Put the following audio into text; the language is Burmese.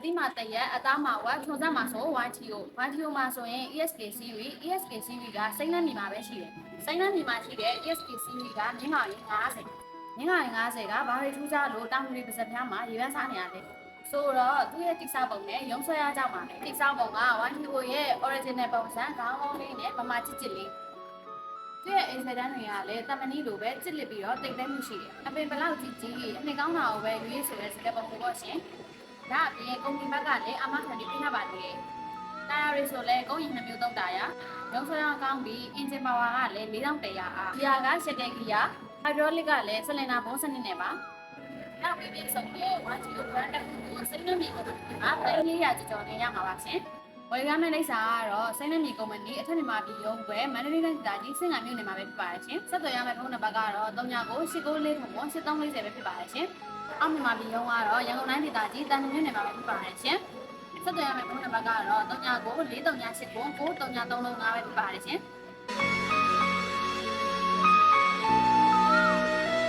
တိမာတရက်အသားမှာဝါထုံစက်မှာဆို YTO မှာဆိုရင် ESK series ကစိမ့်နှံမြေမှာပဲရှိတယ်စိမ့်နှံမြေမှာရှိတဲ့ ESK series ကမြင်းငါရင်50မြင်းငါရင်50ကဘာတွေထူးခြားလို့တောင်ရီပါစက်ပြားမှာရေပန်းစားနေရတယ်ဆိုတော့သူ့ရဲ့တိကျပုံနဲ့ရုံးဆွဲအားကြောင့်ပါလေတိကျပုံက YTO ရဲ့ original ပုံစံခေါင်းလုံးလေးနဲ့ဗမာချစ်လေးသူ့ရဲ့အိမ်ဆက်တန်းတွေကလည်းတမနီလိုပဲချစ်လက်ပြီးတော့တိတ်တဲမှုရှိတယ်အပင်ဘလောက်ကြီးအနှစ်ကောင်းတာကိုပဲရွေးဆိုတဲ့စကားပုံပေါ့ရှင်ဒါအပြင်ကုမ္ပဏီဘက်ကလည်းအမခံပြီးပြထားပါသေးတယ်တာယာရီဆိုလည်းကုန်းရင်2မျိုးသုံးတာရရုံးဆွဲအားကောင်းပြီး engine power ကလည်း4100အားဂီယာကရှက်တဲ့ဂီယာ hydraulic ကလည်းဆလင်ဒါဘုံးစနစ်နဲ့ပါနောက်ပြီးပြီးဆုံးရဲ့ YTO brand တစ်ခုကိုစိတ်နှံ့မြေကုမ္ပဏီမှာ300ကျော်နဲ့ရမှာပါရှင်ဝယ်ရမယ့်လိပ်စာကတော့စိတ်နှံ့မြေကုမ္ပဏီအထက်မြန်မာပြည်ရုံးပွဲမန္တလေးတိုင်းဒေသကြီးစင်ကာမြို့နယ်မှာပဲဖြစ်ပါတယ်ရှင်ဆက်သွယ်ရမယ့်ဖုန်းနံပါတ်ကတော့3998948340ပဲဖြစ်ပါတယ်ရှင်အောက်မြန်မာပြည်ရုံးကတော့ရန်ကုန်တိုင်းဒေသကြီးတန်မြမြို့နယ်မှာပဲဖြစ်ပါတယ်ရှင်ဆက်သွယ်ရမယ့်ဖုန်းနံပါတ်ကတော့399438999335ပဲဖြစ်ပါတယ်ရှင်